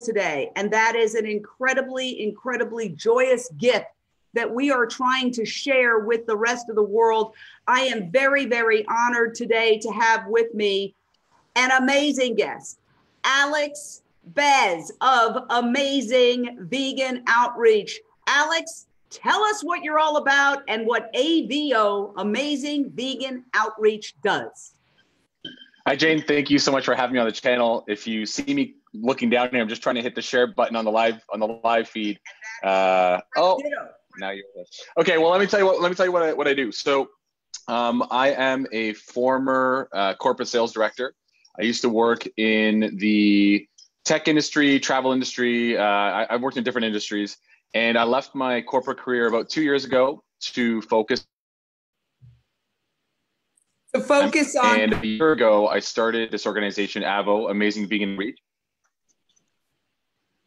today, and that is an incredibly joyous gift that we are trying to share with the rest of the world. I am very honored today to have with me an amazing guest, Alex Bez of Amazing Vegan Outreach. Alex, tell us what you're all about and what AVO, Amazing Vegan Outreach, does. Hi, Jane. Thank you so much for having me on the channel. If you see me looking down here, I'm just trying to hit the share button on the live feed. Now you're okay. Well, let me tell you what I do. So, I am a former corporate sales director. I used to work in the tech industry, travel industry. I've worked in different industries, and I left my corporate career about 2 years ago to focus. And a year ago, I started this organization, AVO, Amazing Vegan Outreach.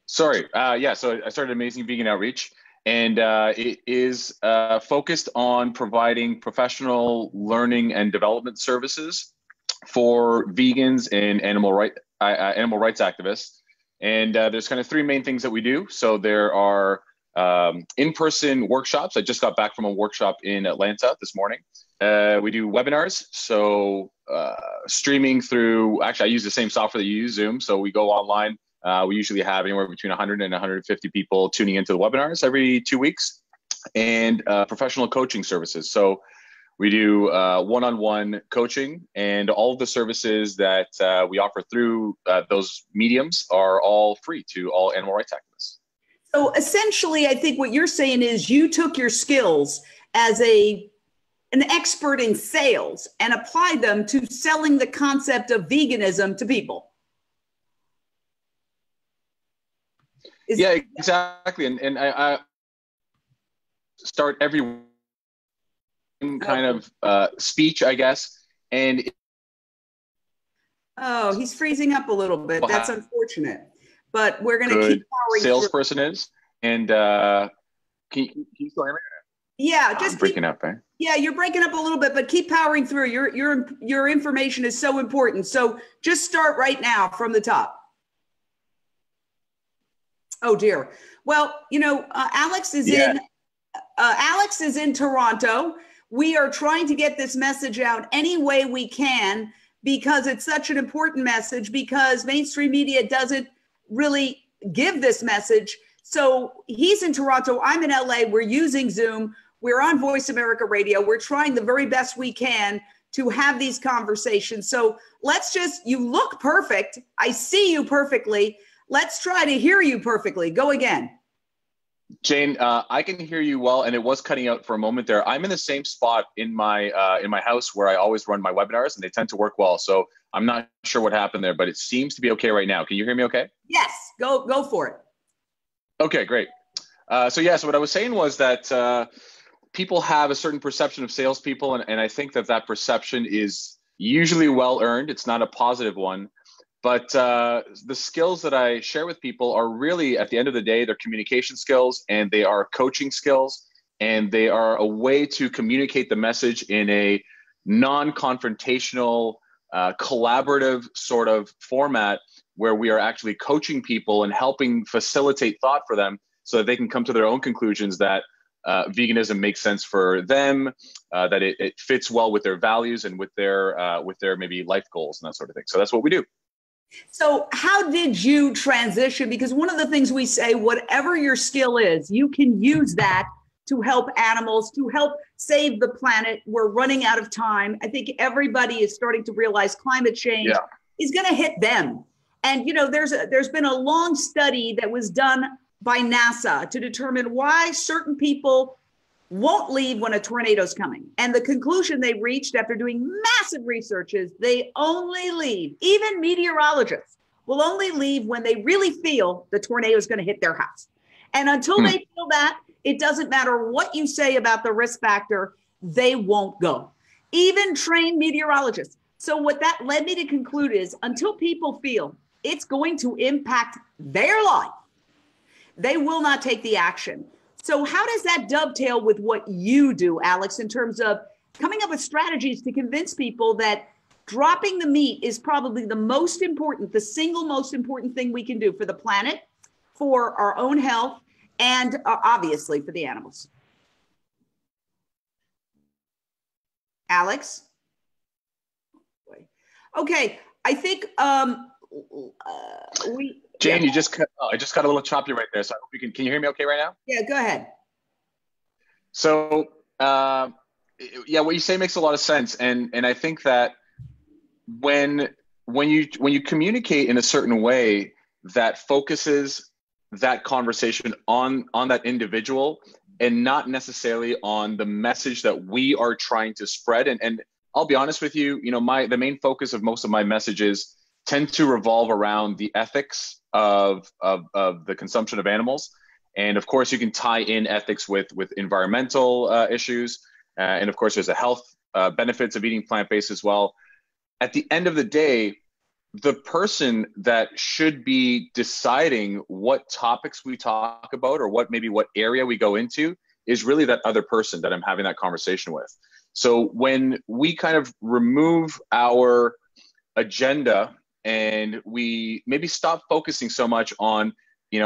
So I started Amazing Vegan Outreach, and it is focused on providing professional learning and development services for vegans and animal rights activists. And there's kind of three main things that we do. So there are in-person workshops. I just got back from a workshop in Atlanta this morning. We do webinars, so streaming through, actually I use the same software that you use, Zoom. So we go online. We usually have anywhere between 100 and 150 people tuning into the webinars every 2 weeks, and professional coaching services. So we do one-on-one coaching, and all of the services that we offer through those mediums are all free to all animal rights activists. So essentially, I think what you're saying is you took your skills as an expert in sales and applied them to selling the concept of veganism to people. Yeah, exactly. And I start every kind of speech, I guess. And oh, he's freezing up a little bit. That's unfortunate. But we're going to keep powering salesperson through. Is. And can you still hear me? Yeah, just breaking up, right? Yeah, you're breaking up a little bit, but keep powering through. Your information is so important. So just start right now from the top. Oh dear. Well, Alex is in Toronto. We are trying to get this message out any way we can because it's such an important message, because mainstream media doesn't really give this message. So he's in Toronto. I'm in LA. We're using Zoom. We're on Voice America Radio. We're trying the very best we can to have these conversations. So you look perfect. I see you perfectly. Let's try to hear you perfectly. Go again. Jane, I can hear you well, and it was cutting out for a moment there. I'm in the same spot in my house where I always run my webinars, and they tend to work well. So I'm not sure what happened there, but it seems to be okay right now. Can you hear me okay? Yes, go for it. Okay, great. So what I was saying was that people have a certain perception of salespeople, and I think that perception is usually well-earned. It's not a positive one. But the skills that I share with people are really, at the end of the day, they're communication skills, and they are coaching skills, and they are a way to communicate the message in a non-confrontational, collaborative sort of format where we are actually coaching people and helping facilitate thought for them so that they can come to their own conclusions that veganism makes sense for them, that it fits well with their values and with their maybe life goals and that sort of thing. So that's what we do. So how did you transition? Because one of the things we say, whatever your skill is, you can use that to help animals, to help save the planet. We're running out of time. I think everybody is starting to realize climate change is going to hit them. And, there's been a long study that was done by NASA to determine why certain people won't leave when a tornado's coming. And the conclusion they reached after doing massive research is they only leave, even meteorologists will only leave when they really feel the tornado is going to hit their house. And until they feel that, it doesn't matter what you say about the risk factor, they won't go. Even trained meteorologists. So what that led me to conclude is until people feel it's going to impact their life, they will not take the action. So how does that dovetail with what you do, Alex, in terms of coming up with strategies to convince people that Dropping the meat is probably the single most important thing we can do for the planet, for our own health, and obviously for the animals. Alex? Okay, I think Jane, you just cut. I just got a little choppy right there. So I hope you can you hear me okay right now? Yeah, go ahead. So yeah, what you say makes a lot of sense, and I think that when you communicate in a certain way that focuses that conversation on that individual and not necessarily on the message that we are trying to spread, and I'll be honest with you, the main focus of most of my messages tend to revolve around the ethics of the consumption of animals. And of course, you can tie in ethics with environmental issues. And of course, there's a health benefits of eating plant-based as well. At the end of the day, the person that should be deciding what topics we talk about or what area we go into is really that other person that I'm having that conversation with. So when we kind of remove our agenda and we maybe stop focusing so much on,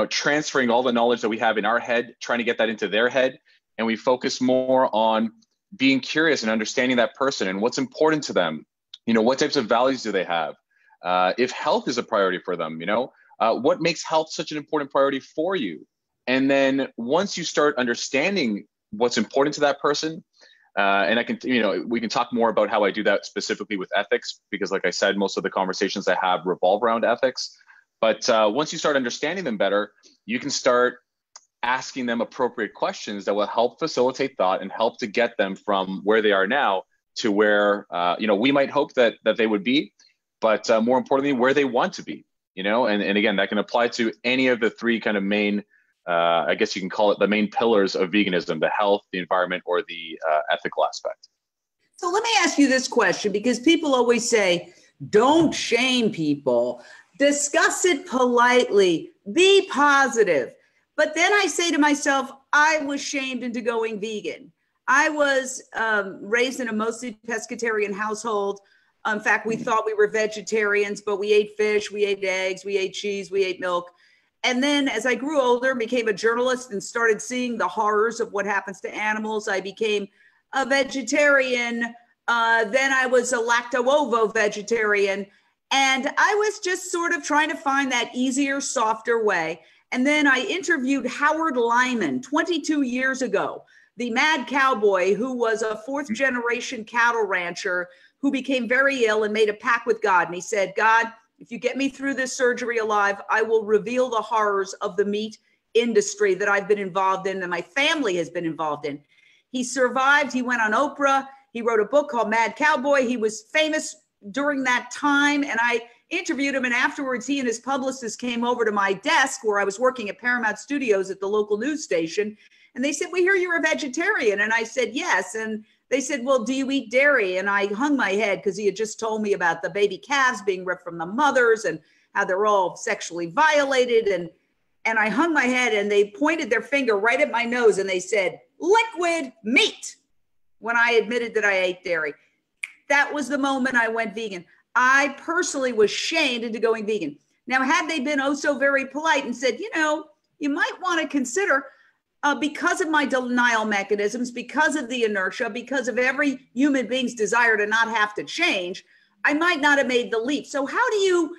transferring all the knowledge that we have in our head, trying to get that into their head, and we focus more on being curious and understanding that person and what's important to them, what types of values do they have? If health is a priority for them, what makes health such an important priority for you? And then once you start understanding what's important to that person, and we can talk more about how I do that specifically with ethics, because like I said, most of the conversations I have revolve around ethics. But once you start understanding them better, you can start asking them appropriate questions that will help facilitate thought and help to get them from where they are now to where, we might hope that they would be, but more importantly, where they want to be, and again, that can apply to any of the three kind of main, I guess you can call it the main pillars of veganism: the health, the environment, or the ethical aspect. So let me ask you this question, because people always say, don't shame people, discuss it politely, be positive. But then I say to myself, I was shamed into going vegan. I was raised in a mostly pescatarian household. In fact, we thought we were vegetarians, but we ate fish, we ate eggs, we ate cheese, we ate milk. And then as I grew older, became a journalist and started seeing the horrors of what happens to animals, I became a vegetarian. Then I was a lacto-ovo vegetarian. And I was just sort of trying to find that easier, softer way. And then I interviewed Howard Lyman 22 years ago, the mad cowboy who was a fourth generation cattle rancher who became very ill and made a pact with God. And he said, God, if you get me through this surgery alive, I will reveal the horrors of the meat industry that I've been involved in and my family has been involved in. He survived. He went on Oprah. He wrote a book called Mad Cowboy. He was famous during that time. And I interviewed him. And afterwards, he and his publicist came over to my desk where I was working at Paramount Studios at the local news station. And they said, we hear you're a vegetarian. And I said, yes. And they said, well, do you eat dairy? And I hung my head because he had just told me about the baby calves being ripped from the mothers and how they're all sexually violated. And I hung my head and they pointed their finger right at my nose and they said, liquid meat, when I admitted that I ate dairy. That was the moment I went vegan. I personally was shamed into going vegan. Now, had they been oh so very polite and said, you might want to consider, because of my denial mechanisms, because of the inertia, because of every human being's desire to not have to change, I might not have made the leap. So how do you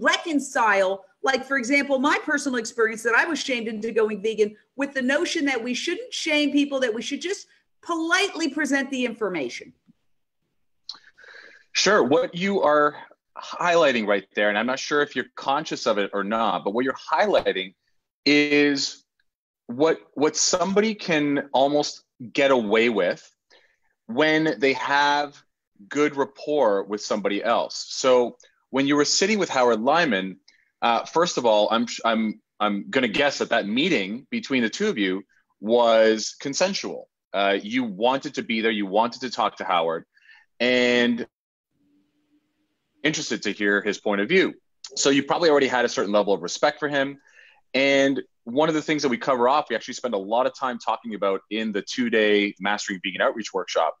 reconcile, like, for example, my personal experience that I was shamed into going vegan with the notion that we shouldn't shame people, that we should just politely present the information? Sure. What you are highlighting right there, and I'm not sure if you're conscious of it or not, but what you're highlighting is what somebody can almost get away with when they have good rapport with somebody else. So when you were sitting with Howard Lyman, first of all, I'm going to guess that meeting between the two of you was consensual. You wanted to be there. You wanted to talk to Howard, and interested to hear his point of view. So you probably already had a certain level of respect for him. And one of the things that we cover off, we actually spend a lot of time talking about in the 2-day Mastering Vegan Outreach workshop,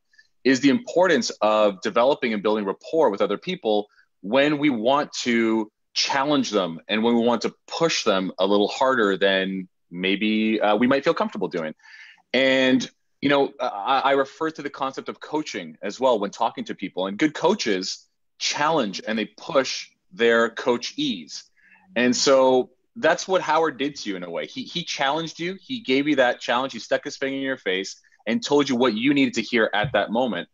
is the importance of developing and building rapport with other people when we want to challenge them and when we want to push them a little harder than maybe we might feel comfortable doing. And, I refer to the concept of coaching as well when talking to people, and good coaches challenge and they push their coachees. And so that's what Howard did to you in a way. He challenged you. He gave you that challenge. He stuck his finger in your face and told you what you needed to hear at that moment.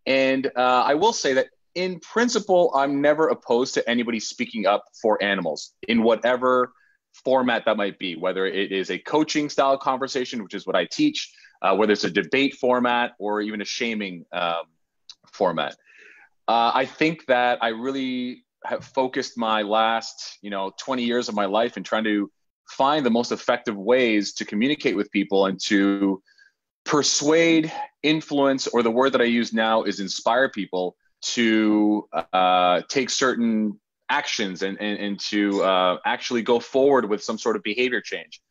And I will say that in principle, I'm never opposed to anybody speaking up for animals in whatever format that might be, whether it is a coaching style conversation, which is what I teach, whether it's a debate format or even a shaming format. I think that I really have focused my last, 20 years of my life in trying to find the most effective ways to communicate with people and to persuade, influence, or the word that I use now is inspire people to take certain actions and to actually go forward with some sort of behavior change.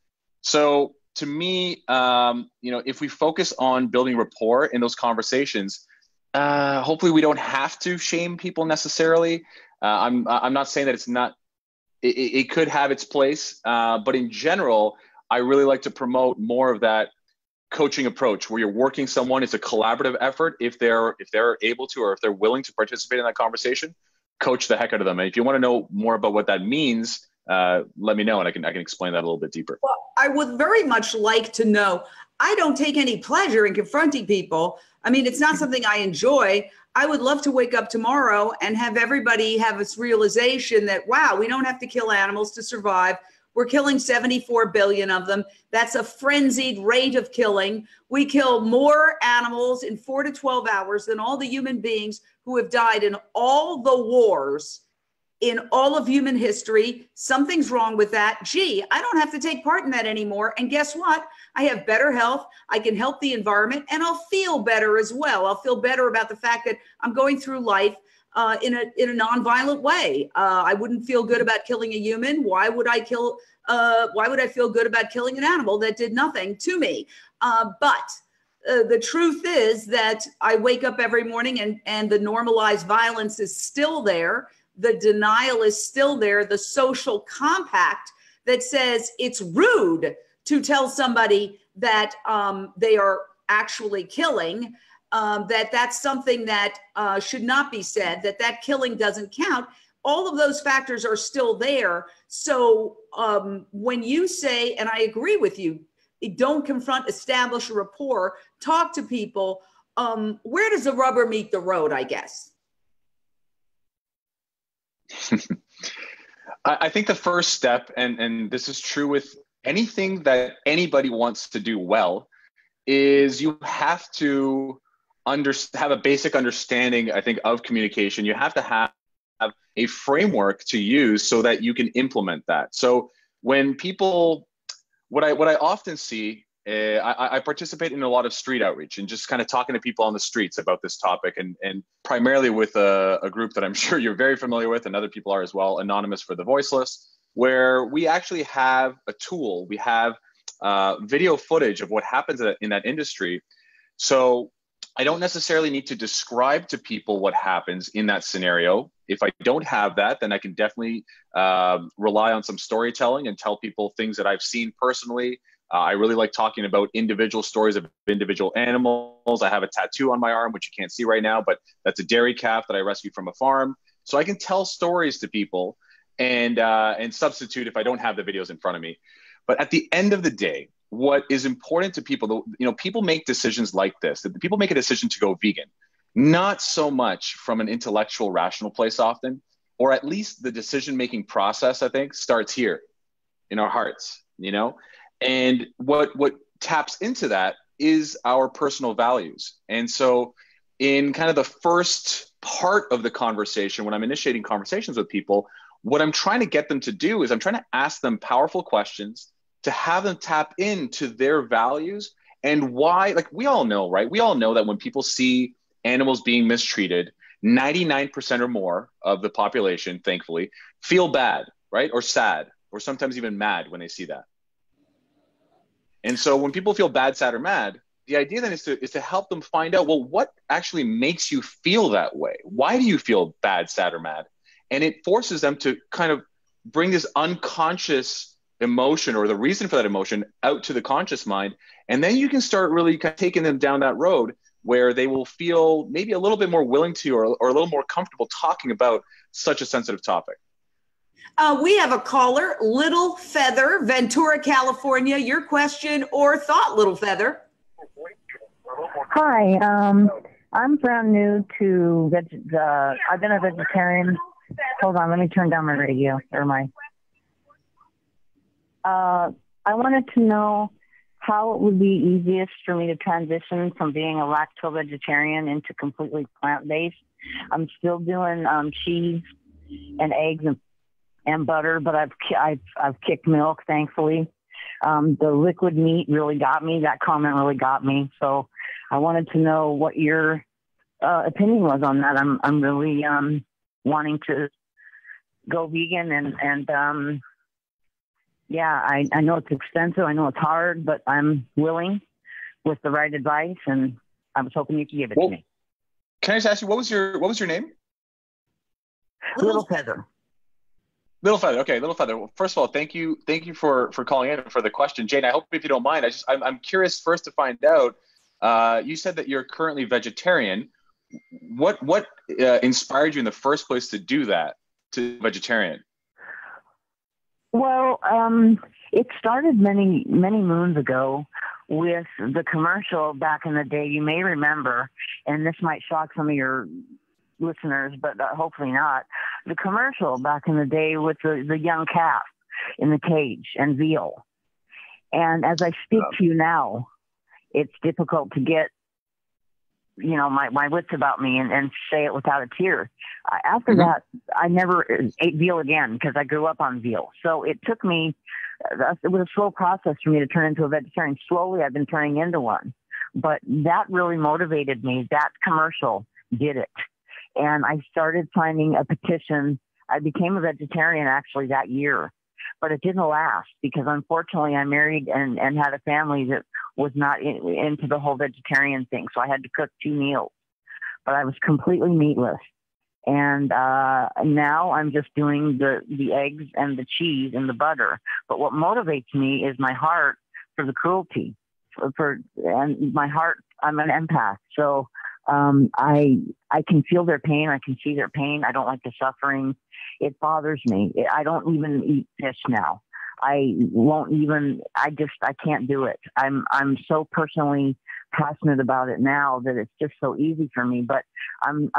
So to me, if we focus on building rapport in those conversations, hopefully we don't have to shame people necessarily. I'm not saying that it's not, it could have its place, but in general, I really like to promote more of that coaching approach where you're working someone. It's a collaborative effort. If they're able to, or if they're willing to participate in that conversation, coach the heck out of them. And if you want to know more about what that means, let me know and I can explain that a little bit deeper. Well, I would very much like to know. I don't take any pleasure in confronting people. I mean, it's not something I enjoy. I would love to wake up tomorrow and have everybody have this realization that, wow, we don't have to kill animals to survive. We're killing 74 billion of them. That's a frenzied rate of killing. We kill more animals in 4 to 12 hours than all the human beings who have died in all the wars in all of human history. Something's wrong with that. Gee, I don't have to take part in that anymore. And guess what? I have better health. I can help the environment and I'll feel better as well. I'll feel better about the fact that I'm going through life in a nonviolent way. I wouldn't feel good about killing a human. Why would I feel good about killing an animal that did nothing to me? But the truth is that I wake up every morning and the normalized violence is still there. The denial is still there. The social compact that says it's rude to tell somebody that they are actually killing, that's something that should not be said, that killing doesn't count. All of those factors are still there. So when you say, and I agree with you, don't confront, establish a rapport, talk to people, where does the rubber meet the road, I guess? I think the first step, and this is true with anything that anybody wants to do well, is you have to have a basic understanding, I think, of communication. You have to have a framework to use so that you can implement that. So when people, what I often see, I participate in a lot of street outreach and just kind of talking to people on the streets about this topic, and primarily with a group that I'm sure you're very familiar with and other people are as well, Anonymous for the Voiceless, where we actually have a tool. We have video footage of what happens in that industry. So I don't necessarily need to describe to people what happens in that scenario. If I don't have that, then I can definitely rely on some storytelling and tell people things that I've seen personally. I really like talking about individual stories of individual animals. I have a tattoo on my arm, which you can't see right now, but that's a dairy calf that I rescued from a farm. So I can tell stories to people and substitute if I don't have the videos in front of me. But at the end of the day, what is important to people, people make decisions like this. People make a decision to go vegan, not so much from an intellectual, rational place often, or at least the decision-making process, I think, starts here in our hearts, And what taps into that is our personal values. And so in kind of the first part of the conversation, when I'm initiating conversations with people, what I'm trying to get them to do is I'm trying to ask them powerful questions to have them tap into their values and why. Like, we all know, right? We all know that when people see animals being mistreated, 99% or more of the population, thankfully, feel bad, right? Or sad, or sometimes even mad when they see that. And so when people feel bad, sad, or mad, the idea then is to help them find out, well, what actually makes you feel that way? Why do you feel bad, sad, or mad? And it forces them to kind of bring this unconscious emotion or the reason for that emotion out to the conscious mind. And then you can start really kind of taking them down that road where they will feel maybe a little bit more willing to or a little more comfortable talking about such a sensitive topic. We have a caller, Little Feather, Ventura, California. Your question or thought, Little Feather? Hi, I'm brand new to I've been a vegetarian. Hold on, let me turn down my radio or my. I wanted to know how it would be easiest for me to transition from being a lacto-vegetarian into completely plant-based. I'm still doing cheese and eggs and butter, but I've kicked milk, thankfully. The liquid meat really got me. That comment really got me. So I wanted to know what your opinion was on that. I'm really wanting to go vegan and yeah, I know it's expensive. I know it's hard, but I'm willing with the right advice, and I was hoping you could give it to me. Can I just ask you, what was your name? Little Feather. Little Feather. Okay, Little Feather. Well, first of all, thank you for calling in and for the question, Jane. I hope, if you don't mind, I'm curious first to find out. You said that you're currently vegetarian. What inspired you in the first place to do that, to vegetarian? Well, it started many moons ago with the commercial back in the day. You may remember, and this might shock some of your listeners, but hopefully not. The commercial back in the day with the young calf in the cage and veal. And as I speak to you now, it's difficult to get, my wits about me and say it without a tear. After that, I never ate veal again because I grew up on veal. So it took me, it was a slow process for me to turn into a vegetarian. Slowly, I've been turning into one. But that really motivated me. That commercial did it. And I started signing a petition. I became a vegetarian actually that year, but it didn't last because unfortunately I married and had a family that was not into the whole vegetarian thing. So I had to cook 2 meals, but I was completely meatless. And now I'm just doing the eggs and the cheese and the butter. But what motivates me is my heart for the cruelty and my heart. I'm an empath. So I can feel their pain. I can see their pain. I don't like the suffering. It bothers me. I don't even eat fish now. I can't do it. I'm so personally passionate about it now that it's just so easy for me. But I'm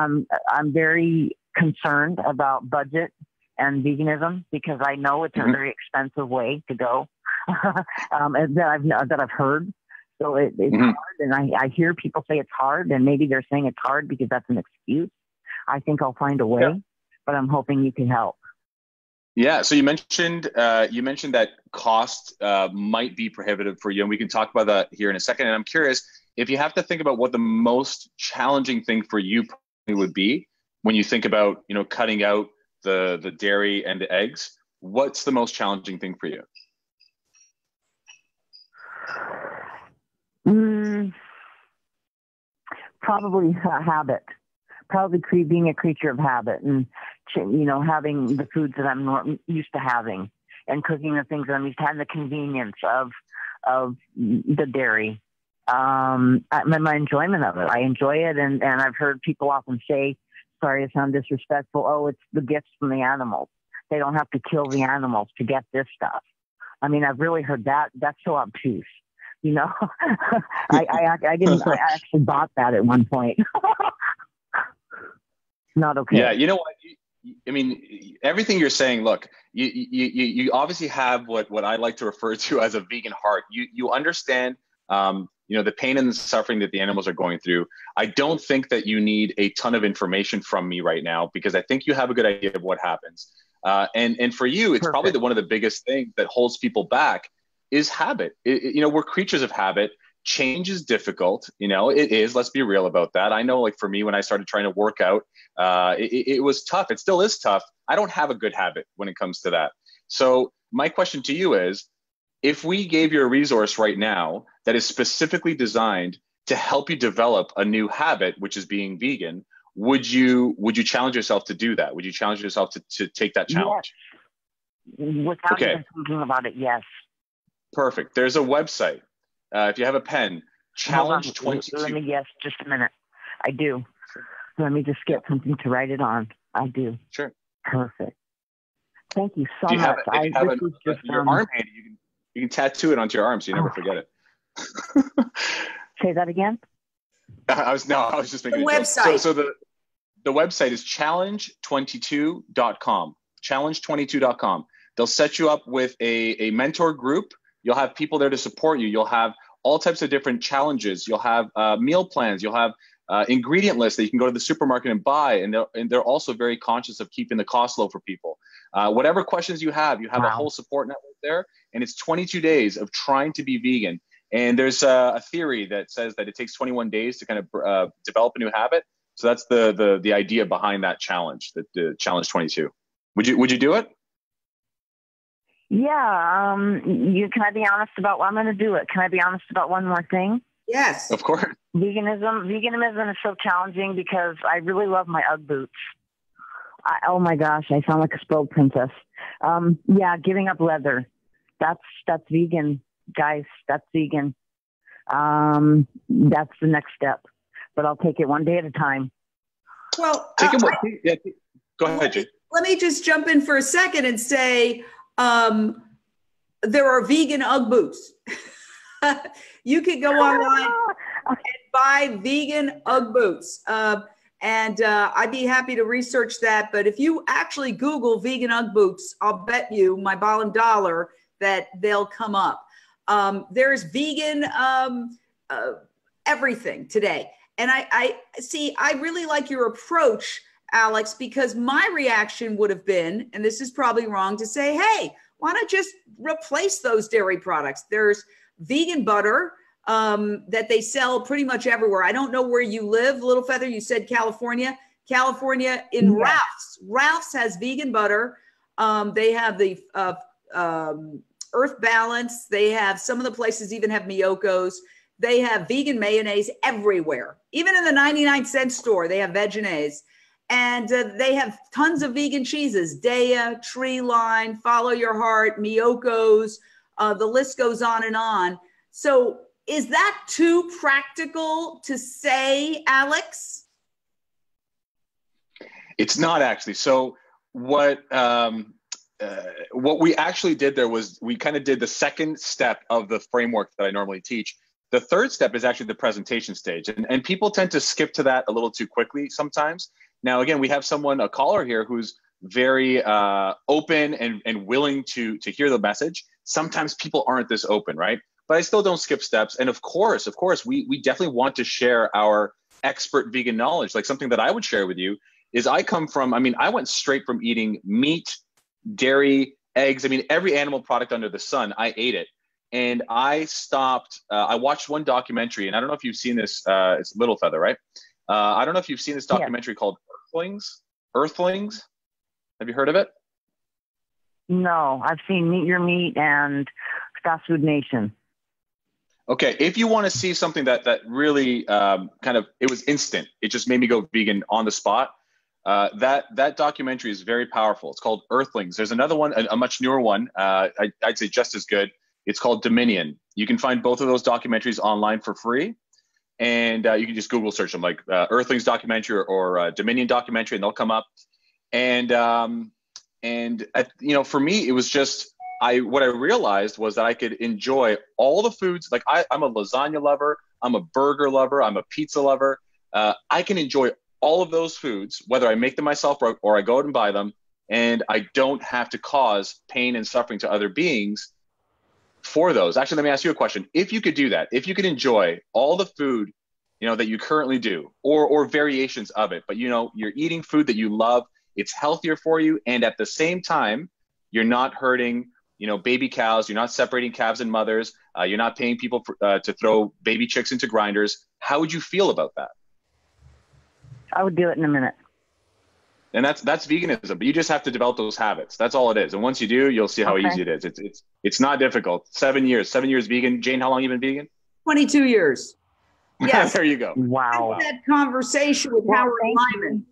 very concerned about budget and veganism because I know it's a very expensive way to go that I've heard. So it's hard, and I hear people say it's hard, and maybe they're saying it's hard because that's an excuse. I think I'll find a way, but I'm hoping you can help. Yeah. So you mentioned that cost might be prohibitive for you, and we can talk about that here in a second. And I'm curious if you have to think about what the most challenging thing for you would be when you think about cutting out the dairy and the eggs. What's the most challenging thing for you? Probably a habit. Probably being a creature of habit, and having the foods that I'm used to having, and cooking the things that I'm used to having. The convenience of the dairy, my enjoyment of it. I enjoy it, and I've heard people often say, sorry to sound disrespectful, oh, it's the gifts from the animals. They don't have to kill the animals to get this stuff. I mean, I've really heard that. That's so obtuse. I actually bought that at one point. Not okay. Yeah, you know what? I mean, everything you're saying. Look, you obviously have what I like to refer to as a vegan heart. You understand, the pain and the suffering that the animals are going through. I don't think that you need a ton of information from me right now because I think you have a good idea of what happens. And for you, it's probably one of the biggest things that holds people back is habit. We're creatures of habit. Change is difficult. It is. Let's be real about that. I know, like for me, when I started trying to work out, it was tough. It still is tough. I don't have a good habit when it comes to that. So my question to you is, If we gave you a resource right now that is specifically designed to help you develop a new habit, which is being vegan, would you challenge yourself to do that? Would you challenge yourself to take that challenge? Yes. Without Okay, even thinking about it, yes. perfect. There's a website. If you have a pen, Hold on. Challenge 22. Let me guess just a minute. I do. Sure. Let me just get something to write it on. I do. Sure. Perfect. Thank you so Do you much. have, if you have your arm handy, you can tattoo it onto your arm so you never forget it. Say that again. I was just making The a joke. website. So the website is challenge22.com. Challenge22.com. They'll set you up with a mentor group. You'll have people there to support you. You'll have all types of different challenges. You'll have meal plans. You'll have ingredient lists that you can go to the supermarket and buy. And they're also very conscious of keeping the cost low for people. Whatever questions you have Wow. a whole support network there. And it's 22 days of trying to be vegan. And there's a theory that says that it takes 21 days to kind of develop a new habit. So that's the idea behind that challenge, the Challenge 22. Would you do it? Yeah. Can I be honest about? I'm going to do it. Can I be honest about one more thing? Yes. Of course. Veganism is so challenging because I really love my UGG boots. Oh my gosh, I sound like a spoiled princess. Yeah, giving up leather. That's vegan, guys. That's vegan. That's the next step, but I'll take it one day at a time. Well, go ahead, Jay. let me just jump in for a second and say there are vegan UGG boots. You could go online and buy vegan UGG boots. And I'd be happy to research that. But if you actually Google vegan UGG boots, I'll bet you my bottom dollar that they'll come up. There's vegan everything today. And I really like your approach, Alex, because my reaction would have been, and this is probably wrong, to say, hey, why not just replace those dairy products? There's vegan butter that they sell pretty much everywhere. I don't know where you live, Little Feather. You said California. California in Ralph's. Ralph's has vegan butter. They have the Earth Balance. They have, some of the places even have Miyoko's. They have vegan mayonnaise everywhere. Even in the 99-cent store, they have Vegenaise. And they have tons of vegan cheeses, Daya, Tree Line, Follow Your Heart, Miyoko's. The list goes on and on. So is that too practical to say, Alex? It's not actually. So what we actually did there was we kind of did the second step of the framework that I normally teach. The third step is actually the presentation stage. And people tend to skip to that a little too quickly sometimes. Now, again, we have a caller here who's very open and willing to hear the message. Sometimes people aren't this open, right? But I still don't skip steps. And of course, we definitely want to share our expert vegan knowledge. Like something that I would share with you is I went straight from eating meat, dairy, eggs. Every animal product under the sun, I ate it. And I stopped, I watched one documentary, and I don't know if you've seen this, it's Little Feather, right? I don't know if you've seen this documentary called Earthlings. Have you heard of it? No, I've seen Meet Your Meat and Fast Food Nation. Okay, if you want to see something that really it was instant, it just made me go vegan on the spot. That documentary is very powerful. It's called Earthlings. There's another one, a much newer one, I'd say just as good. It's called Dominion. You can find both of those documentaries online for free. And you can just Google search them, like Earthlings documentary or Dominion documentary, and they'll come up. And for me, it was just what I realized was that I could enjoy all the foods. Like I'm a lasagna lover, I'm a burger lover, I'm a pizza lover. I can enjoy all of those foods, whether I make them myself or I go out and buy them, and I don't have to cause pain and suffering to other beings for those. Actually, let me ask you a question. If you could do that, if you could enjoy all the food, that you currently do, or variations of it, but you're eating food that you love, it's healthier for you, and at the same time, you're not hurting, baby cows, you're not separating calves and mothers, you're not paying people to throw baby chicks into grinders. How would you feel about that? I would do it in a minute. And that's veganism, but you just have to develop those habits. That's all it is. And once you do, you'll see how easy it is. It's not difficult. 7 years vegan. Jane, how long you been vegan? 22 years. Yes. There you go. Wow. That conversation with Howard Lyman.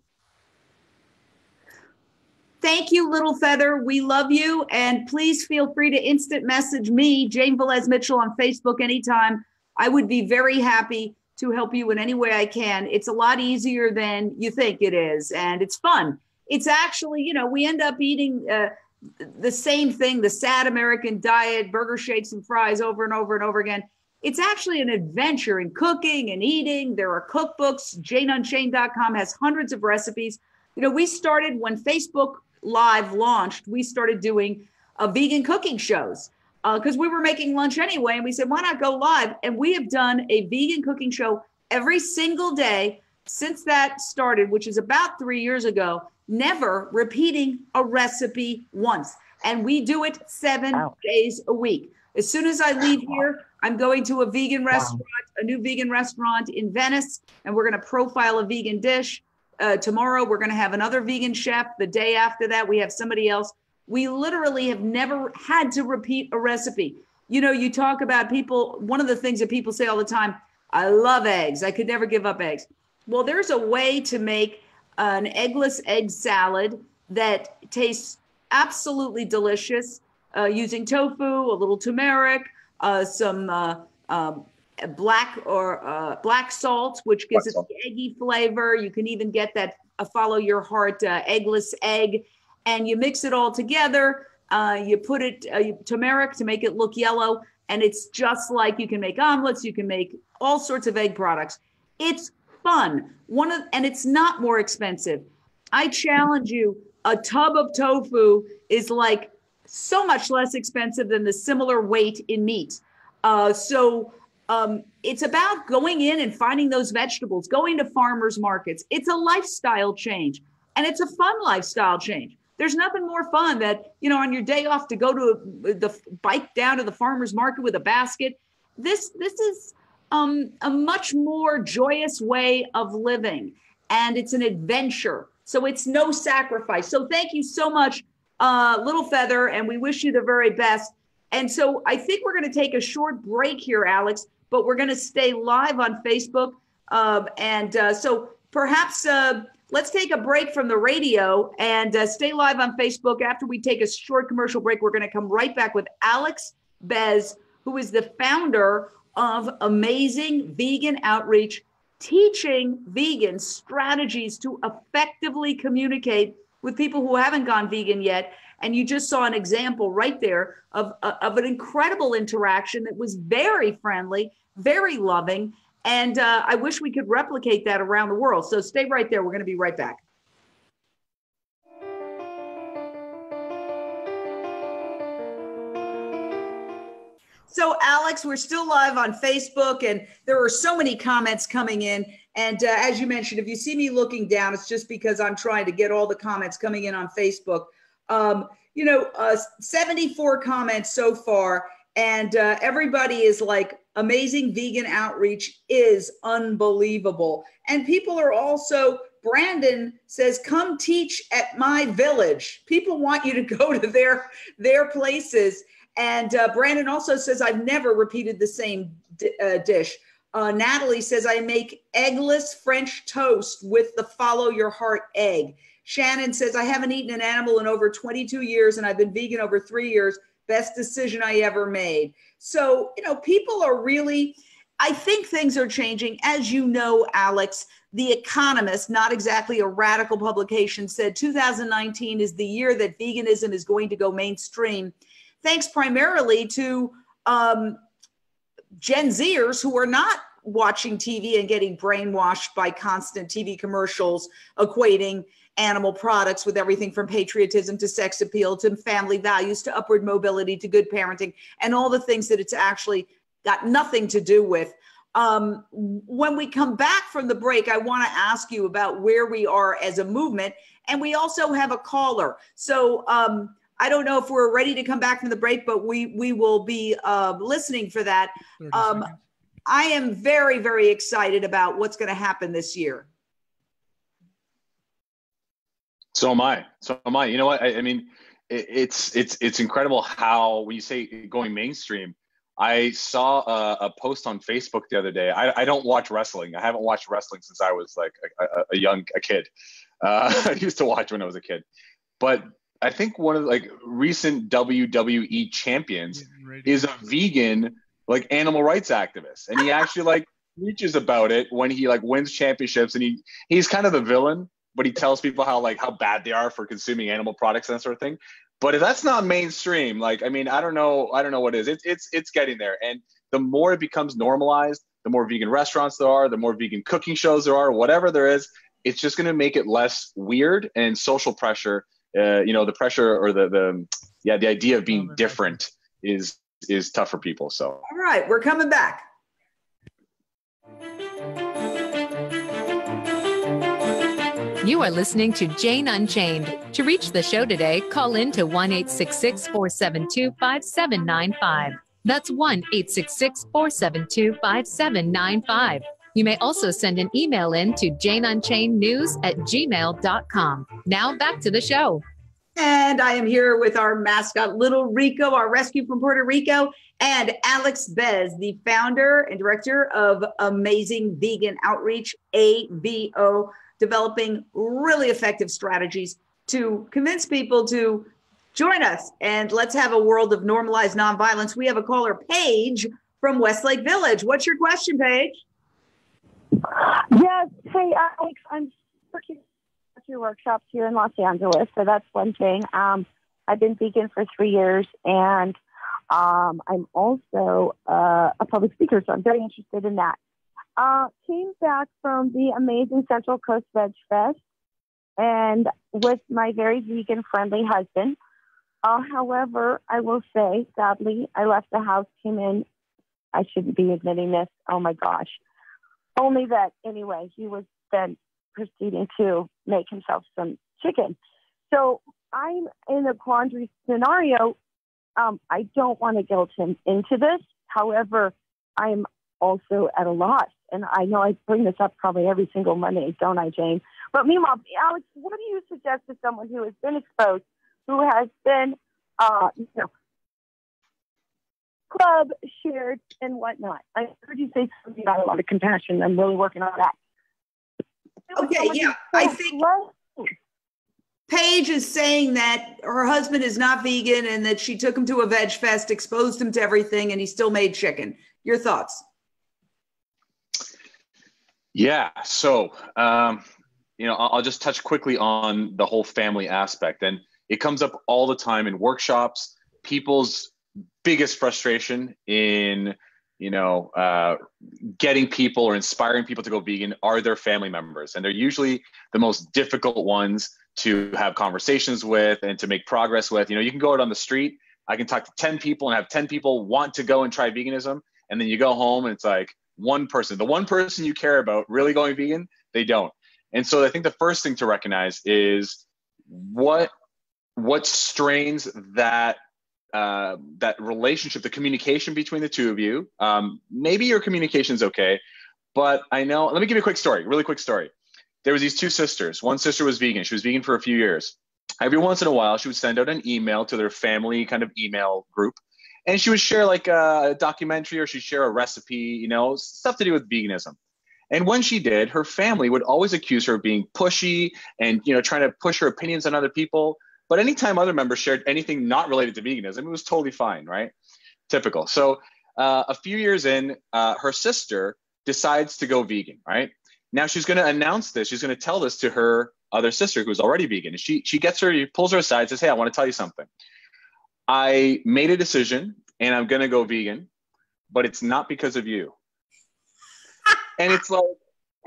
Thank you, Little Feather. We love you. And please feel free to instant message me, Jane Velez-Mitchell, on Facebook anytime. I would be very happy to help you in any way I can. It's a lot easier than you think it is. And it's fun. It's actually, you know, we end up eating the same thing, the sad American diet, burger, shakes, and fries over and over and over again. It's actually an adventure in cooking and eating. There are cookbooks. JaneUnchained.com has hundreds of recipes. You know, we started when Facebook Live launched, we started doing vegan cooking shows because we were making lunch anyway. And we said, why not go live? And we have done a vegan cooking show every single day since that started, which is about 3 years ago, never repeating a recipe once. And we do it 7 days a week. As soon as I leave here, I'm going to a vegan restaurant, a new vegan restaurant in Venice, and we're going to profile a vegan dish. Tomorrow, we're going to have another vegan chef. The day after that, we have somebody else. We literally have never had to repeat a recipe. You know, you talk about people, one of the things that people say all the time, I love eggs. I could never give up eggs. Well, there's a way to make an eggless egg salad that tastes absolutely delicious using tofu, a little turmeric, some black salt, which gives it the eggy flavor. You can even get that follow your heart eggless egg, and you mix it all together. You put it turmeric to make it look yellow, and it's just like you can make omelets. You can make all sorts of egg products. It's fun. And it's not more expensive. I challenge you. A tub of tofu is like so much less expensive than the similar weight in meat. It's about going in and finding those vegetables, going to farmers markets. It's a lifestyle change, and it's a fun lifestyle change. There's nothing more fun that, you know, on your day off to go to the bike down to the farmer's market with a basket. This is a much more joyous way of living, and it's an adventure. So it's no sacrifice. So thank you so much, Little Feather, and we wish you the very best. And so I think we're going to take a short break here, Alex, but we're going to stay live on Facebook. So perhaps let's take a break from the radio and stay live on Facebook. After we take a short commercial break, we're going to come right back with Alex Bez, who is the founder of Amazing Vegan Outreach, teaching vegans strategies to effectively communicate with people who haven't gone vegan yet. And you just saw an example right there of an incredible interaction that was very friendly, very loving. And I wish we could replicate that around the world. So stay right there. We're going to be right back. So, Alex, we're still live on Facebook, and there are so many comments coming in. And as you mentioned, if you see me looking down, it's just because I'm trying to get all the comments coming in on Facebook. 74 comments so far, and everybody is like, Amazing Vegan Outreach is unbelievable. And people are also, Brandon says, come teach at my village. People want you to go to their places. And Brandon also says, I've never repeated the same dish. Natalie says, I make eggless French toast with the follow your heart egg. Shannon says, I haven't eaten an animal in over 22 years, and I've been vegan over 3 years. Best decision I ever made. So, you know, people are really, I think things are changing. As you know, Alex, The Economist, not exactly a radical publication, said 2019 is the year that veganism is going to go mainstream, thanks primarily to Gen Zers who are not watching TV and getting brainwashed by constant TV commercials equating animal products with everything from patriotism to sex appeal to family values to upward mobility to good parenting and all the things that it's actually got nothing to do with. When we come back from the break, I want to ask you about where we are as a movement. And we also have a caller. So I don't know if we're ready to come back from the break, but we will be listening for that. I am very, very excited about what's going to happen this year. So am I. So am I. You know what? I mean, it's incredible how when you say going mainstream. I saw a post on Facebook the other day. I don't watch wrestling. I haven't watched wrestling since I was like a kid. I used to watch when I was a kid. But I think one of the, like recent WWE champions is a vegan like animal rights activist, and he actually like preaches about it when he like wins championships, and he's kind of the villain, but he tells people how bad they are for consuming animal products and that sort of thing. But if that's not mainstream, like I mean, I don't know what is. It's getting there, and the more it becomes normalized, the more vegan restaurants there are, the more vegan cooking shows there are, whatever there is, it's just going to make it less weird and social pressure. The pressure or the idea of being different is tough for people. So all right, we're coming back. You are listening to Jane Unchained. To reach the show today, call in to 1-866-472-5795. That's 1-866-472-5795. You may also send an email in to janeunchainednews@gmail.com. Now back to the show. And I am here with our mascot, Little Rico, our rescue from Puerto Rico, and Alex Bez, the founder and director of Amazing Vegan Outreach, AVO, developing really effective strategies to convince people to join us. And let's have a world of normalized nonviolence. We have a caller, Paige, from Westlake Village. What's your question, Paige? Yes. Hey, Alex, I'm working at your workshops here in Los Angeles, so that's one thing. I've been vegan for 3 years, and I'm also a public speaker, so I'm very interested in that. Came back from the amazing Central Coast Veg Fest, and with my very vegan-friendly husband. However, I will say, sadly, I left the house, came in. I shouldn't be admitting this. Oh, my gosh. Only that, anyway, he was then proceeding to make himself some chicken. So I'm in a quandary scenario. I don't want to guilt him into this. However, I'm also at a loss. And I know I bring this up probably every single Monday, don't I, Jane? But meanwhile, Alex, what do you suggest to someone who has been exposed, who has been, club shared and whatnot? I heard you say something about a lot of compassion. I'm really working on that. Okay, yeah, I think Paige is saying that her husband is not vegan and that she took him to a veg fest, exposed him to everything, and he still made chicken. Your thoughts? Yeah, so I'll just touch quickly on the whole family aspect, and it comes up all the time in workshops. People's biggest frustration in getting people or inspiring people to go vegan are their family members, and they're usually the most difficult ones to have conversations with and to make progress with. You can go out on the street, I can talk to 10 people and have 10 people want to go and try veganism, and then you go home and it's like the one person you care about really going vegan, they don't. And so I think the first thing to recognize is what strains that relationship, the communication between the two of you. Maybe your communication's okay, but let me give you a really quick story. There was these two sisters. One sister was vegan. She was vegan for a few years. Every once in a while, she would send out an email to their family kind of email group, and she would share like a documentary, or she'd share a recipe, stuff to do with veganism. And when she did, her family would always accuse her of being pushy and, trying to push her opinions on other people. But anytime other members shared anything not related to veganism, it was totally fine, right? Typical. So a few years in, her sister decides to go vegan, right? Now she's going to announce this. She's going to tell this to her other sister who's already vegan. And she pulls her aside, says, "Hey, I want to tell you something. I made a decision and I'm going to go vegan, but it's not because of you." And it's like,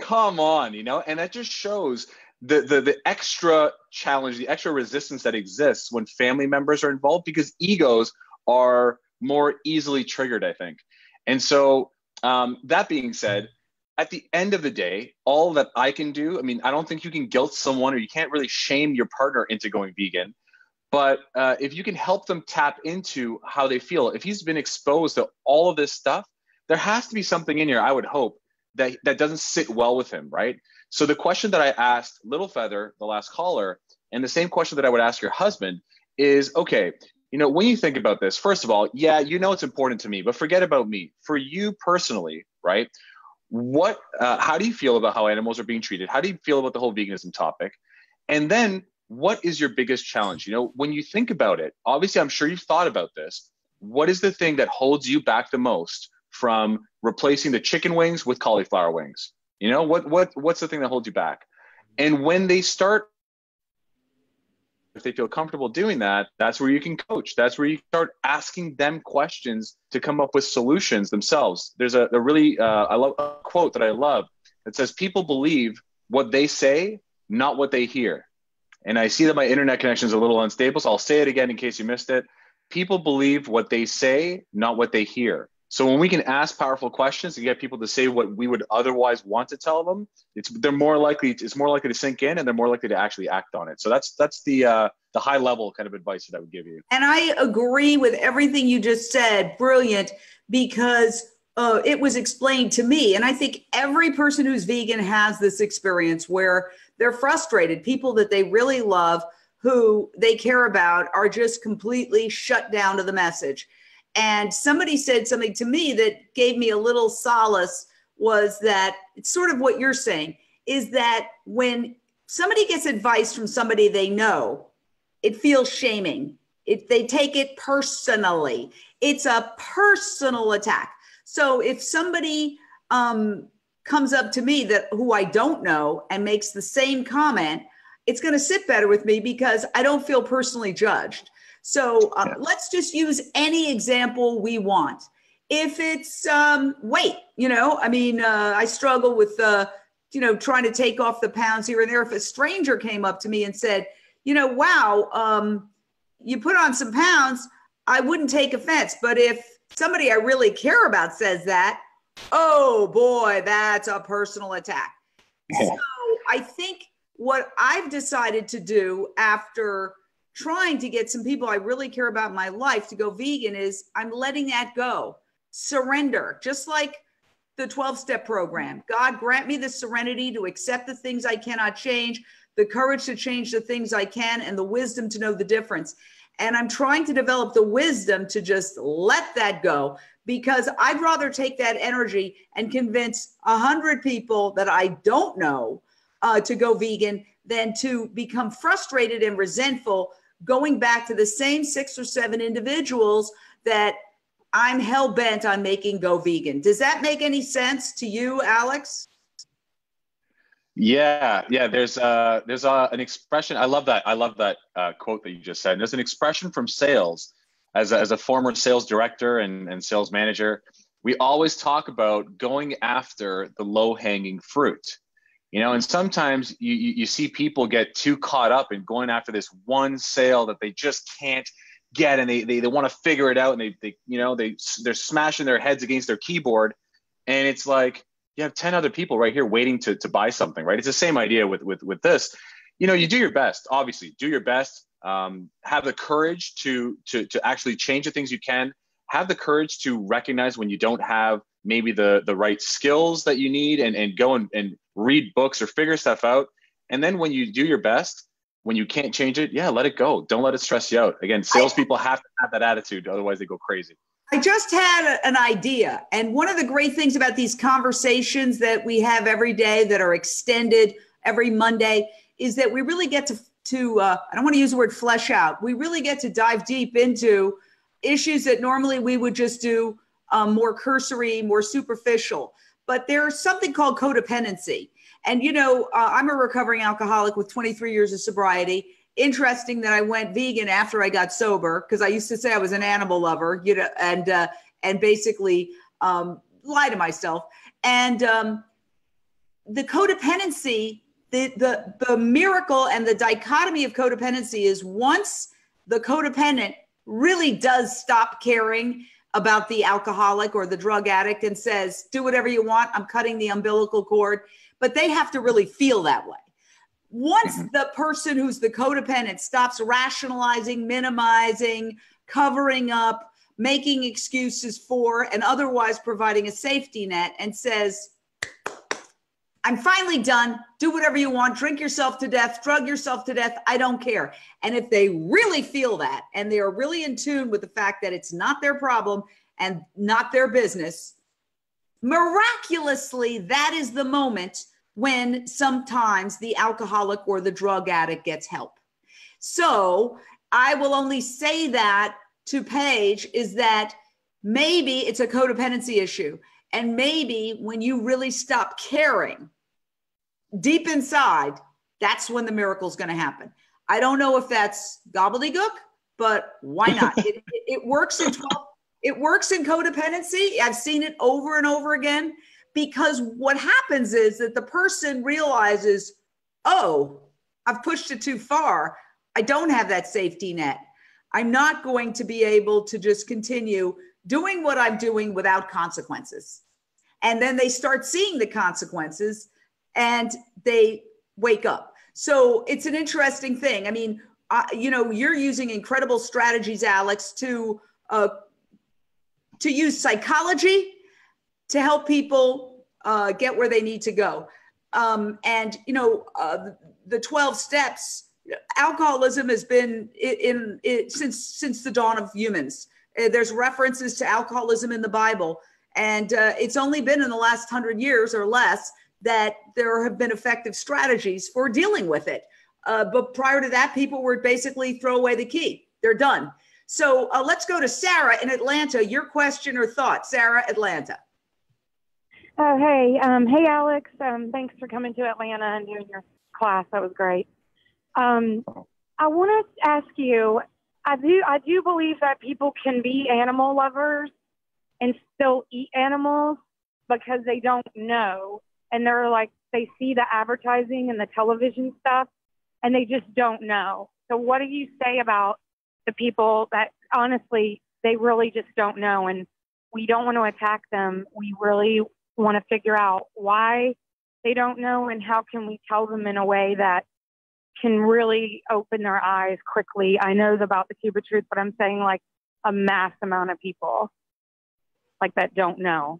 come on, and that just shows the extra challenge, the extra resistance that exists when family members are involved, because egos are more easily triggered, I think. And so that being said, at the end of the day, all that I can do, I don't think you can guilt someone, or you can't really shame your partner into going vegan. But if you can help them tap into how they feel, if he's been exposed to all of this stuff, there has to be something in here, I would hope, that doesn't sit well with him, right? So the question that I asked Little Feather, the last caller, And the same question that I would ask your husband is, okay, when you think about this, first of all, yeah, it's important to me, but forget about me. For you personally, right? How do you feel about how animals are being treated? How do you feel about the whole veganism topic? And then what is your biggest challenge? When you think about it, obviously, I'm sure you've thought about this. What is the thing that holds you back the most from replacing the chicken wings with cauliflower wings? What's the thing that holds you back? And when they start, if they feel comfortable doing that, that's where you can coach. That's where you start asking them questions to come up with solutions themselves. There's a really, I love a quote that I love that says, people believe what they say, not what they hear. And I see that my internet connection is a little unstable, so I'll say it again in case you missed it. People believe what they say, not what they hear. So when we can ask powerful questions to get people to say what we would otherwise want to tell them, it's more likely to sink in, and they're more likely to actually act on it. So that's the high level kind of advice that I would give you. And I agree with everything you just said. Brilliant, because it was explained to me. And I think every person who's vegan has this experience where they're frustrated. People that they really love, who they care about, are just completely shut down to the message. And somebody said something to me that gave me a little solace, was that it's sort of what you're saying, is that when somebody gets advice from somebody they know, it feels shaming. They take it personally. It's a personal attack. So if somebody comes up to me who I don't know and makes the same comment, it's going to sit better with me because I don't feel personally judged. So let's just use any example we want. If it's weight, I struggle with, trying to take off the pounds here and there. If a stranger came up to me and said, wow, you put on some pounds, I wouldn't take offense. But if somebody I really care about says that, oh boy, that's a personal attack. Yeah. So I think what I've decided to do after trying to get some people I really care about in my life to go vegan is I'm letting that go. Surrender, just like the 12-step program. God, grant me the serenity to accept the things I cannot change, the courage to change the things I can, and the wisdom to know the difference. And I'm trying to develop the wisdom to just let that go, because I'd rather take that energy and convince 100 people that I don't know to go vegan than to become frustrated and resentful going back to the same 6 or 7 individuals that I'm hell-bent on making go vegan. Does that make any sense to you, Alex? Yeah. There's an expression. I love that quote that you just said. And there's an expression from sales. As a former sales director and sales manager, we always talk about going after the low-hanging fruit. And sometimes you see people get too caught up in going after this one sale that they just can't get, and they want to figure it out, and they're smashing their heads against their keyboard, and it's like you have 10 other people right here waiting to buy something, right? It's the same idea with this. You do your best, obviously, do your best. Have the courage to actually change the things you can. Have the courage to recognize when you don't have maybe the right skills that you need, and go and read books or figure stuff out. And then when you do your best, when you can't change it, let it go. Don't let it stress you out. Again, salespeople have to have that attitude. Otherwise they go crazy. I just had an idea. And one of the great things about these conversations that we have every day that are extended every Monday is that we really get to I don't want to use the word flesh out. We really get to dive deep into issues that normally we would just do more cursory, more superficial. But there's something called codependency. And, I'm a recovering alcoholic with 23 years of sobriety. Interesting that I went vegan after I got sober, because I used to say I was an animal lover, and basically lie to myself. And the codependency, the miracle and the dichotomy of codependency is once the codependent really does stop caring about the alcoholic or the drug addict and says, do whatever you want, I'm cutting the umbilical cord. But they have to really feel that way. Once the person who's the codependent stops rationalizing, minimizing, covering up, making excuses for, and otherwise providing a safety net, and says, I'm finally done. Do whatever you want. Drink yourself to death, drug yourself to death. I don't care. And if they really feel that, and they are really in tune with the fact that it's not their problem and not their business, miraculously, that is the moment when sometimes the alcoholic or the drug addict gets help. So I will only say that to Paige is that maybe it's a codependency issue. And maybe when you really stop caring deep inside, that's when the miracle is going to happen. I don't know if that's gobbledygook, but why not? It works in 12. It works in codependency. I've seen it over and over again, because what happens is that the person realizes, oh, I've pushed it too far. I don't have that safety net. I'm not going to be able to just continue doing what I'm doing without consequences. And then they start seeing the consequences and they wake up. So it's an interesting thing. I mean, you're using incredible strategies, Alex, to use psychology to help people get where they need to go. The 12 steps, alcoholism has been since the dawn of humans. There's references to alcoholism in the Bible. And it's only been in the last 100 years or less that there have been effective strategies for dealing with it. But prior to that, people were basically throw away the key. They're done. So let's go to Sarah in Atlanta. Your question or thought, Sarah, Atlanta. Oh, hey. Hey, Alex. Thanks for coming to Atlanta and doing your class. That was great. I want to ask you, I do believe that people can be animal lovers and still eat animals because they don't know. And they're like, they see the advertising and the television stuff and they just don't know. So what do you say about the people that honestly, they really just don't know? And we don't want to attack them. We really want to figure out why they don't know and how can we tell them in a way that can really open their eyes quickly. I know about the Cube of Truth, but I'm saying like a mass amount of people like that don't know.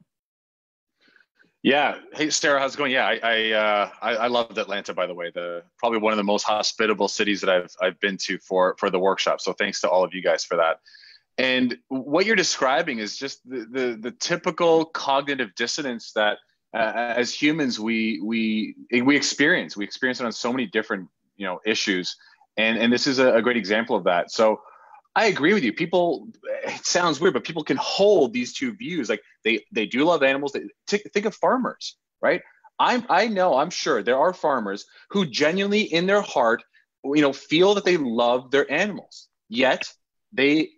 Yeah. Hey, Sarah, how's it going? Yeah, I loved Atlanta, by the way. Probably one of the most hospitable cities that I've been to for the workshop. So thanks to all of you guys for that. And what you're describing is just the typical cognitive dissonance that as humans we experience. We experience it on so many different issues, and this is a great example of that. So I agree with you. People, it sounds weird, but people can hold these two views. Like they do love animals. Think of farmers, right? I'm sure there are farmers who genuinely in their heart, feel that they love their animals, yet they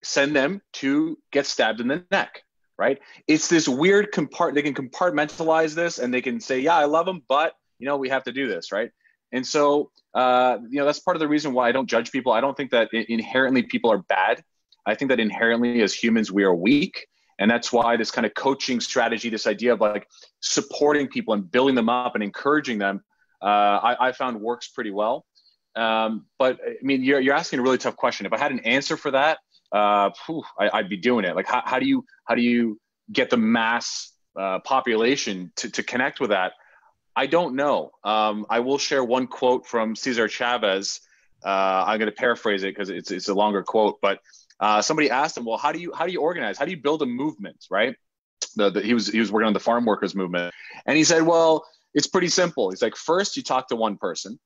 send them to get stabbed in the neck, right? It's this weird they can compartmentalize this and they can say, yeah, I love them, but we have to do this, right? And so, that's part of the reason why I don't judge people. I don't think that inherently people are bad. I think that inherently as humans, we are weak. And that's why this kind of coaching strategy, this idea of like supporting people and building them up and encouraging them, I found works pretty well. But I mean, you're asking a really tough question. If I had an answer for that, I'd be doing it. Like, how do you get the mass population to connect with that? I don't know. I will share one quote from Cesar Chavez. I'm going to paraphrase it because it's a longer quote, but somebody asked him, well, how do you organize? How do you build a movement, right? He was working on the farm workers movement. And he said, well, it's pretty simple. He's like, first you talk to one person,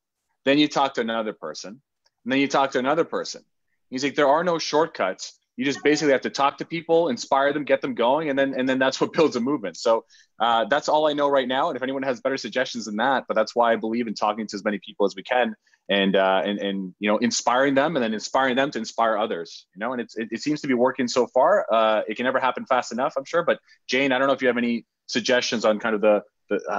then you talk to another person, and then you talk to another person. He's like, there are no shortcuts. You just basically have to talk to people, inspire them, get them going, and then that's what builds a movement. So that's all I know right now. And if anyone has better suggestions than that, but that's why I believe in talking to as many people as we can, and inspiring them, and then inspiring them to inspire others. And it seems to be working so far. It can never happen fast enough, I'm sure. But Jane, I don't know if you have any suggestions on kind of the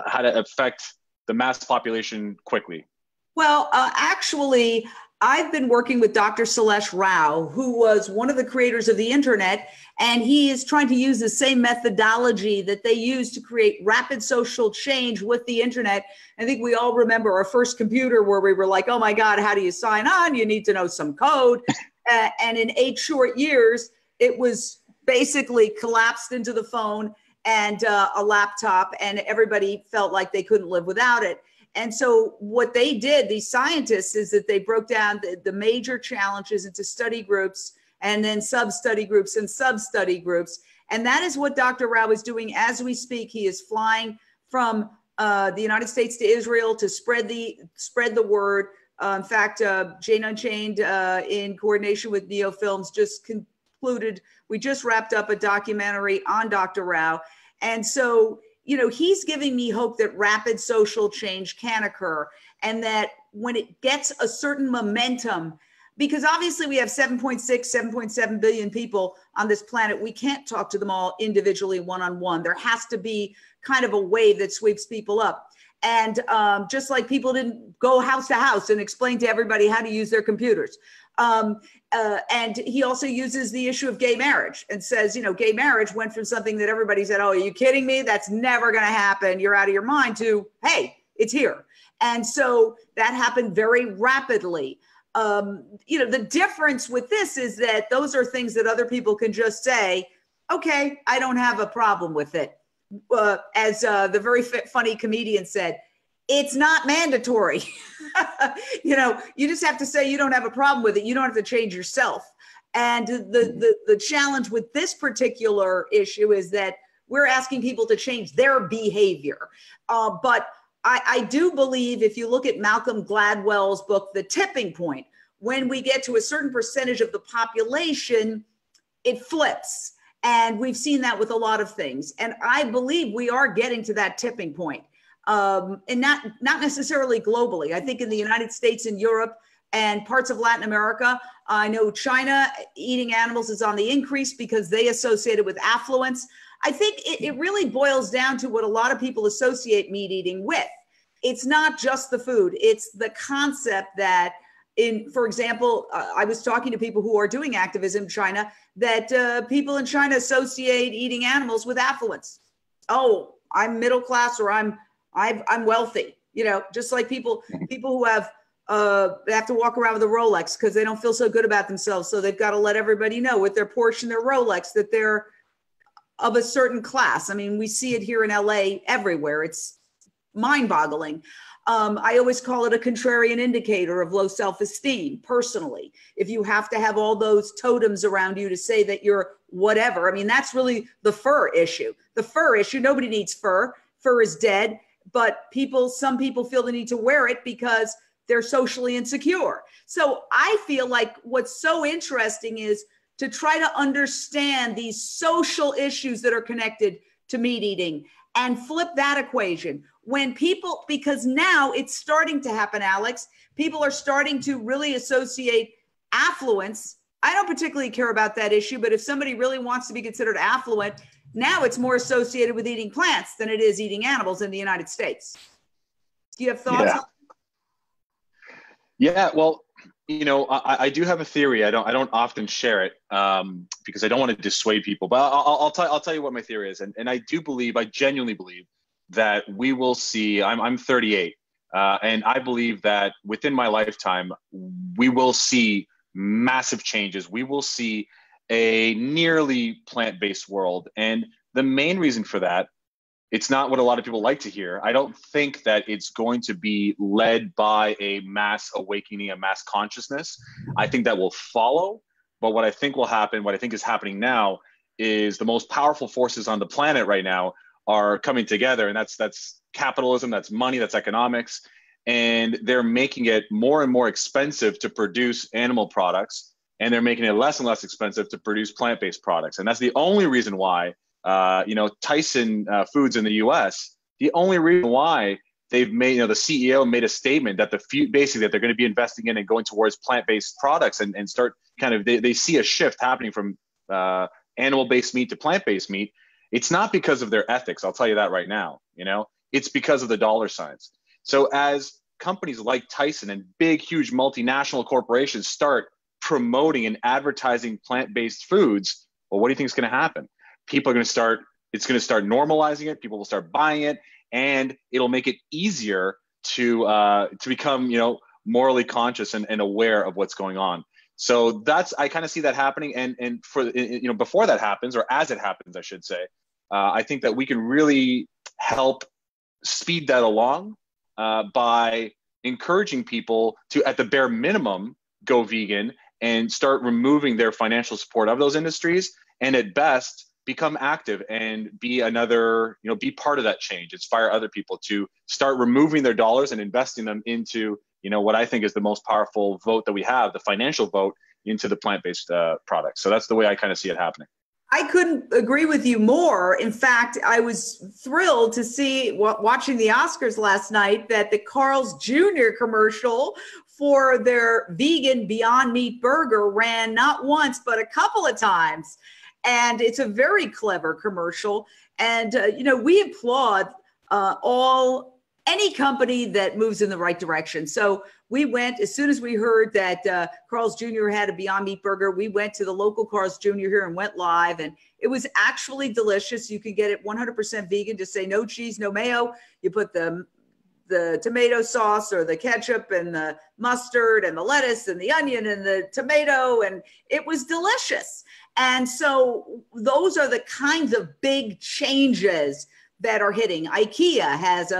how to affect the mass population quickly. Well, actually, I've been working with Dr. Salesh Rao, who was one of the creators of the internet, and he is trying to use the same methodology that they use to create rapid social change with the internet. I think we all remember our first computer where we were like, oh my God, how do you sign on? You need to know some code. And in 8 short years, it was basically collapsed into the phone. and a laptop, and everybody felt like they couldn't live without it. And so what they did, these scientists, is that they broke down the major challenges into study groups, and then sub-study groups and sub-study groups. And that is what Dr. Rao is doing as we speak. He is flying from the United States to Israel to spread the word. In fact, Jane Unchained, in coordination with Neo Films, just concluded, we just wrapped up a documentary on Dr. Rao. And so, he's giving me hope that rapid social change can occur, and that when it gets a certain momentum, because obviously we have 7.6, 7.7 billion people on this planet. We can't talk to them all individually, one-on-one. There has to be kind of a wave that sweeps people up. And just like people didn't go house to house and explain to everybody how to use their computers. And he also uses the issue of gay marriage and says, gay marriage went from something that everybody said, oh, are you kidding me? That's never going to happen. You're out of your mind, to, hey, it's here. And so that happened very rapidly. The difference with this is that those are things that other people can just say, okay, I don't have a problem with it. As the very funny comedian said, it's not mandatory. You just have to say you don't have a problem with it. You don't have to change yourself. And the challenge with this particular issue is that we're asking people to change their behavior. But I do believe, if you look at Malcolm Gladwell's book, The Tipping Point, when we get to a certain percentage of the population, it flips. And we've seen that with a lot of things. And I believe we are getting to that tipping point. And not necessarily globally. I think in the United States and Europe and parts of Latin America, I know China, eating animals is on the increase because they associate it with affluence. I think it really boils down to what a lot of people associate meat eating with. It's not just the food. It's the concept that, for example, I was talking to people who are doing activism in China, that people in China associate eating animals with affluence. Oh, I'm middle class, or I'm wealthy. Just like people who have they have to walk around with a Rolex because they don't feel so good about themselves, so they've got to let everybody know with their Porsche and their Rolex that they're of a certain class. I mean, we see it here in LA everywhere. It's mind-boggling. I always call it a contrarian indicator of low self-esteem, personally. If you have to have all those totems around you to say that you're whatever, I mean, that's really the fur issue. The fur issue, nobody needs fur. Fur is dead, but some people feel the need to wear it because they're socially insecure. So I feel like what's so interesting is to try to understand these social issues that are connected to meat eating and flip that equation. When people, because now it's starting to happen, Alex, people are starting to really associate affluence. I don't particularly care about that issue, but if somebody really wants to be considered affluent, now it's more associated with eating plants than it is eating animals in the United States. Do you have thoughts on that? Yeah, well, I do have a theory. I don't often share it because I don't want to dissuade people. But I'll tell you what my theory is, and I genuinely believe that we will see. I'm 38, and I believe that within my lifetime we will see massive changes. We will see a nearly plant-based world, and the main reason for that, it's not what a lot of people like to hear. I don't think that it's going to be led by a mass awakening, a mass consciousness. I think that will follow. But what I think will happen, what I think is happening now, is the most powerful forces on the planet right now are coming together. And that's capitalism, that's money, that's economics. And they're making it more and more expensive to produce animal products. And they're making it less and less expensive to produce plant-based products. And that's the only reason why Tyson Foods in the U.S., the only reason why they've made, the CEO made a statement that basically that they're going to be investing in and going towards plant-based products and start kind of, they see a shift happening from animal-based meat to plant-based meat. It's not because of their ethics. I'll tell you that right now, it's because of the dollar signs. So as companies like Tyson and big, huge multinational corporations start promoting and advertising plant-based foods, well, what do you think is going to happen? People are going to start, it's going to start normalizing it. People will start buying it, and it'll make it easier to become, morally conscious and aware of what's going on. So I kind of see that happening. And before that happens, or as it happens, I should say, I think that we can really help speed that along by encouraging people to, at the bare minimum, go vegan and start removing their financial support of those industries, and at best become active and be another, be part of that change, inspire other people to start removing their dollars and investing them into, what I think is the most powerful vote that we have, the financial vote into the plant-based products. So that's the way I kind of see it happening. I couldn't agree with you more. In fact, I was thrilled to see, watching the Oscars last night, that the Carl's Jr. commercial for their vegan Beyond Meat burger ran not once, but a couple of times. And it's a very clever commercial. And, we applaud any company that moves in the right direction. So we went, as soon as we heard that Carl's Jr. had a Beyond Meat burger, we went to the local Carl's Jr. here and went live. And it was actually delicious. You can get it 100% vegan. Just say no cheese, no mayo. You put the tomato sauce or the ketchup and the mustard and the lettuce and the onion and the tomato, and it was delicious. And so those are the kinds of big changes that are hitting. IKEA has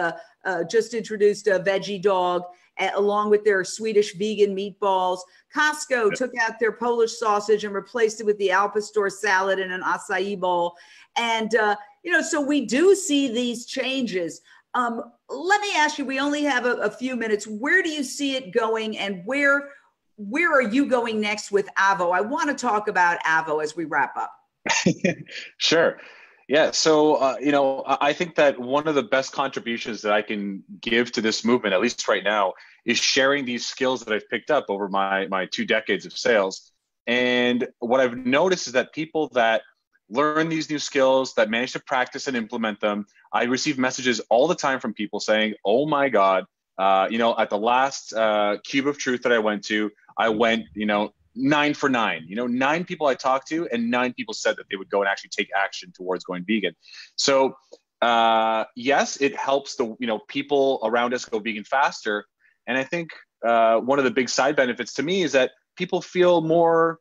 just introduced a veggie dog along with their Swedish vegan meatballs. Costco took out their Polish sausage and replaced it with the Al Pastor salad and an acai bowl. And, so we do see these changes. Let me ask you, we only have a few minutes. Where do you see it going, and where are you going next with Avo? I want to talk about Avo as we wrap up. Sure. Yeah. So, I think that one of the best contributions that I can give to this movement, at least right now, is sharing these skills that I've picked up over my 2 decades of sales. And what I've noticed is that people that learn these new skills, that manage to practice and implement them, I receive messages all the time from people saying, oh my God, at the last Cube of Truth that I went to, I went, 9 for 9, 9 people I talked to, and 9 people said that they would go and actually take action towards going vegan. So yes, it helps the, people around us go vegan faster. And I think one of the big side benefits to me is that people feel more,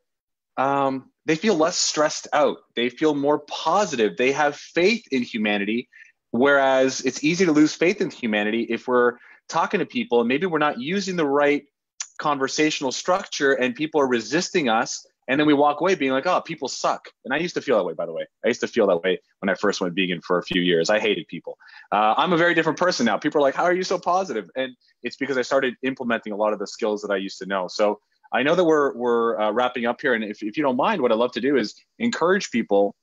they feel less stressed out. They feel more positive. They have faith in humanity. Whereas it's easy to lose faith in humanity if we're talking to people and maybe we're not using the right conversational structure and people are resisting us. And then we walk away being like, oh, people suck. And I used to feel that way, by the way. I used to feel that way when I first went vegan for a few years. I hated people. I'm a very different person now. People are like, how are you so positive? And it's because I started implementing a lot of the skills that I used to know. So I know that we're wrapping up here. And if you don't mind, what I'd love to do is encourage people,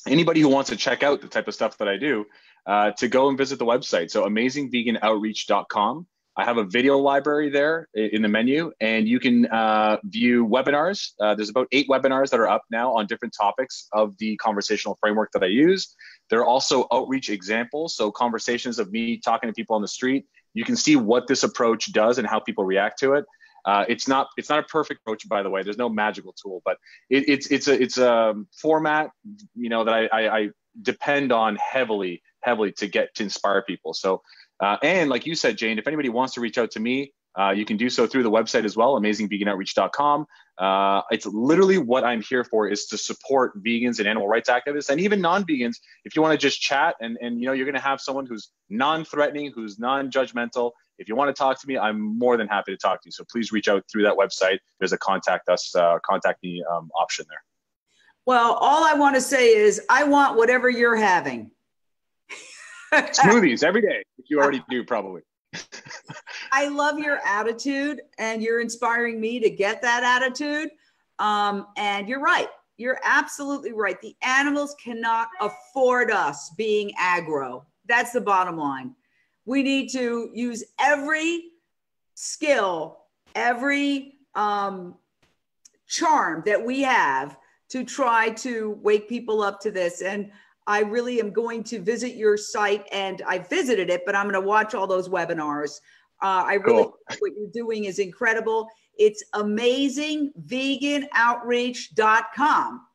anybody who wants to check out the type of stuff that I do, to go and visit the website. So amazingveganoutreach.com. I have a video library there in the menu, and you can view webinars. There's about 8 webinars that are up now on different topics of the conversational framework that I use. There are also outreach examples, so conversations of me talking to people on the street. You can see what this approach does and how people react to it. It's not a perfect approach, by the way. There's no magical tool, but it's a format, that I depend on heavily to inspire people. So. And like you said, Jane, if anybody wants to reach out to me, you can do so through the website as well, amazingveganoutreach.com. It's literally what I'm here for, is to support vegans and animal rights activists and even non-vegans. If you want to just chat and you're going to have someone who's non-threatening, who's non-judgmental. If you want to talk to me, I'm more than happy to talk to you. So please reach out through that website. There's a contact me option there. Well, all I want to say is I want whatever you're having. Smoothies every day, which you already do probably. I love your attitude, and you're inspiring me to get that attitude. And you're right. You're absolutely right. The animals cannot afford us being aggro. That's the bottom line. We need to use every skill, every charm that we have to try to wake people up to this. And I really am going to visit your site, and I visited it, but I'm going to watch all those webinars. I really think what you're doing is incredible. It's amazingveganoutreach.com.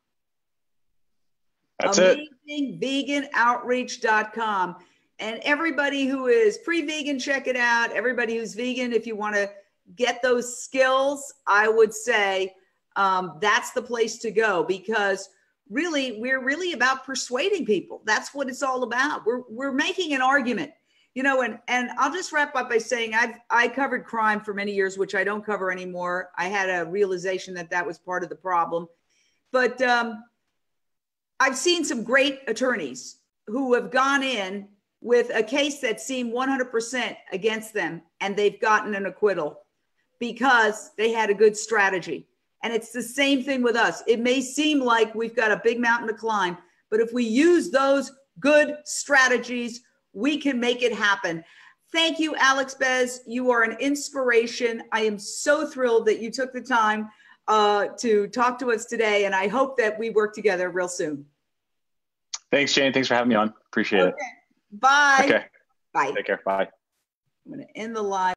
That's it. Amazingveganoutreach.com. And everybody who is pre-vegan, check it out. Everybody who's vegan, if you want to get those skills, I would say that's the place to go, because really, we're really about persuading people. That's what it's all about. We're making an argument, you know, and I'll just wrap up by saying I covered crime for many years, which I don't cover anymore. I had a realization that that was part of the problem. But I've seen some great attorneys who have gone in with a case that seemed 100% against them, and they've gotten an acquittal because they had a good strategy. And it's the same thing with us. It may seem like we've got a big mountain to climb, but if we use those good strategies, we can make it happen. Thank you, Alex Bez. You are an inspiration. I am so thrilled that you took the time to talk to us today, and I hope that we work together real soon. Thanks, Jane. Thanks for having me on. Appreciate it. Bye. Okay. Bye. Take care. Bye. I'm going to end the live.